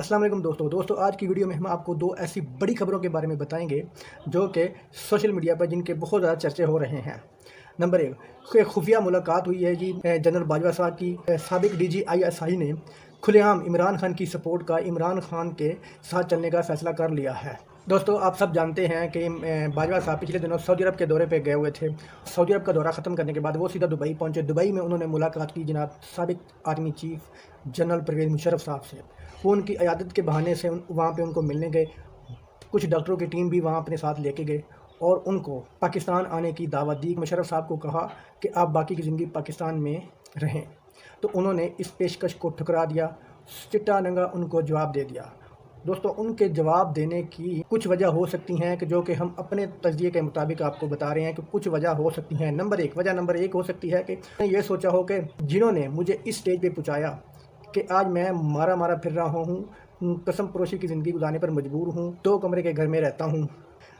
अस्सलाम वालेकुम दोस्तों आज की वीडियो में हम आपको दो ऐसी बड़ी खबरों के बारे में बताएंगे जो कि सोशल मीडिया पर जिनके बहुत ज़्यादा चर्चे हो रहे हैं। नंबर एक, खुफिया मुलाकात हुई है जी जनरल बाजवा साहब की। साबिक DGI ने खुलेआम इमरान खान की सपोर्ट का इमरान खान के साथ चलने का फ़ैसला कर लिया है। दोस्तों आप सब जानते हैं कि बाजवा साहब पिछले दिनों सऊदी अरब के दौरे पे गए हुए थे। सऊदी अरब का दौरा ख़त्म करने के बाद वो सीधा दुबई पहुंचे। दुबई में उन्होंने मुलाकात की जनाब साबिक army chief general Pervez Musharraf साहब से। वो उनकी अयादत के बहाने से वहाँ पे उनको मिलने गए। कुछ डॉक्टरों की टीम भी वहाँ अपने साथ लेके गए और उनको पाकिस्तान आने की दावत दी। मुशर्रफ साहब को कहा कि आप बाकी की ज़िंदगी पाकिस्तान में रहें, तो उन्होंने इस पेशकश को ठुकरा दिया, चिट्टा नंगा उनको जवाब दे दिया। दोस्तों उनके जवाब देने की कुछ वजह हो सकती हैं कि जो कि हम अपने तजज़िये के मुताबिक आपको बता रहे हैं कि कुछ वजह हो सकती हैं। वजह नंबर एक हो सकती है कि मैंने ये सोचा हो कि जिन्होंने मुझे इस स्टेज पे पहुंचाया कि आज मैं मारा फिर रहा हूँ, कसम परोशी की ज़िंदगी गुजारने पर मजबूर हूँ, 2 कमरे के घर में रहता हूँ।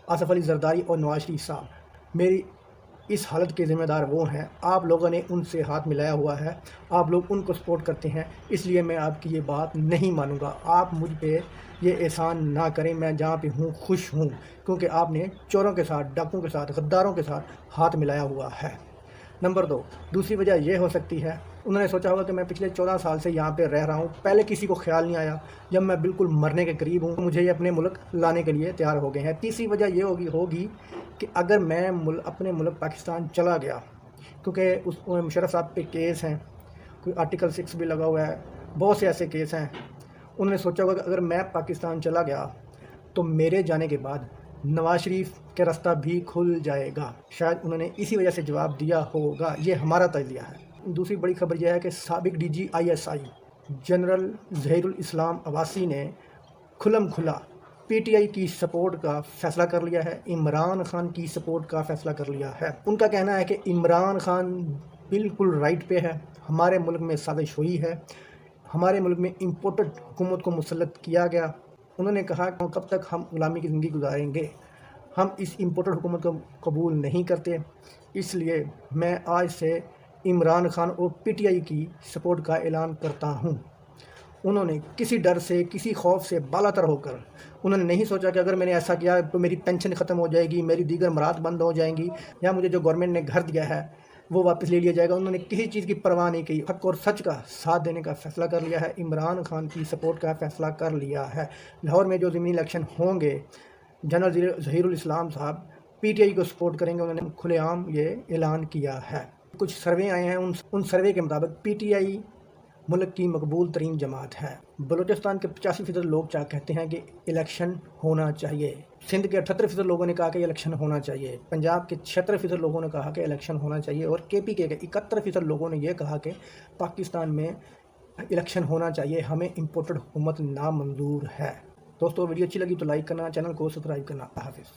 आसफ़ अली ज़रदारी और नवाज़ शरीफ साहब मेरी इस हालत के ज़िम्मेदार वो हैं। आप लोगों ने उनसे हाथ मिलाया हुआ है, आप लोग उनको सपोर्ट करते हैं, इसलिए मैं आपकी ये बात नहीं मानूंगा। आप मुझ पे ये एहसान ना करें, मैं जहाँ पे हूँ खुश हूँ, क्योंकि आपने चोरों के साथ, डाकुओं के साथ, गद्दारों के साथ हाथ मिलाया हुआ है। नंबर 2, दूसरी वजह ये हो सकती है, उन्होंने सोचा होगा कि मैं पिछले 14 साल से यहाँ पे रह रहा हूँ, पहले किसी को ख्याल नहीं आया, जब मैं बिल्कुल मरने के करीब हूँ मुझे ये अपने मुल्क लाने के लिए तैयार हो गए हैं। तीसरी वजह ये होगी कि अगर मैं अपने मुल्क पाकिस्तान चला गया, क्योंकि उस मुशर्रफ साहब पे केस हैं, कोई आर्टिकल 6 भी लगा हुआ है, बहुत से ऐसे केस हैं। उन्होंने सोचा होगा कि अगर मैं पाकिस्तान चला गया तो मेरे जाने के बाद नवाज़ शरीफ का रास्ता भी खुल जाएगा। शायद उन्होंने इसी वजह से जवाब दिया होगा, ये हमारा तजज़िया है। दूसरी बड़ी खबर यह है कि साबिक DGI जनरल ज़हीरुल इस्लाम अब्बासी ने खुला PTI की सपोर्ट का फ़ैसला कर लिया है, इमरान खान की सपोर्ट का फ़ैसला कर लिया है। उनका कहना है कि इमरान खान बिल्कुल राइट पे है, हमारे मुल्क में साजिश हुई है, हमारे मुल्क में इम्पोर्टेड हुकूमत को मुसल्लत किया गया। उन्होंने कहा कब तक हम गुलामी की ज़िंदगी गुजारेंगे, हम इस इम्पोर्टेड हुकूमत को कबूल नहीं करते, इसलिए मैं आज से इमरान खान और PTI की सपोर्ट का ऐलान करता हूँ। उन्होंने किसी डर से, किसी खौफ से बालातर होकर उन्होंने नहीं सोचा कि अगर मैंने ऐसा किया तो मेरी पेंशन ख़त्म हो जाएगी, मेरी दीगर मराद बंद हो जाएंगी, या मुझे जो गवर्नमेंट ने घर दिया है वो वापस ले लिया जाएगा। उन्होंने किसी चीज़ की परवाह नहीं की, हक और सच का साथ देने का फ़ैसला कर लिया है, इमरान खान की सपोर्ट का फ़ैसला कर लिया है। लाहौर में जो ज़मीनी इलेक्शन होंगे, जनरल ज़हीरुल इस्लाम साहब PTI को सपोर्ट करेंगे, उन्होंने खुलेआम ये ऐलान किया है। कुछ सर्वे आए हैं, उन सर्वे के मुताबिक PTI मुल्क की मकबूल तरीन जमात है। बलूचिस्तान के 85% लोग कहते हैं कि इलेक्शन होना चाहिए। सिंध के 78% लोगों ने कहा कि इलेक्शन होना चाहिए। पंजाब के 76% लोगों ने कहा कि इलेक्शन होना चाहिए और KP के 71% लोगों ने यह कहा कि पाकिस्तान में इलेक्शन होना चाहिए, हमें इम्पोर्टेड हुकूमत नामंजूर है। दोस्तों वीडियो अच्छी लगी तो लाइक करना, चैनल को सब्सक्राइब करना। हाफिज़।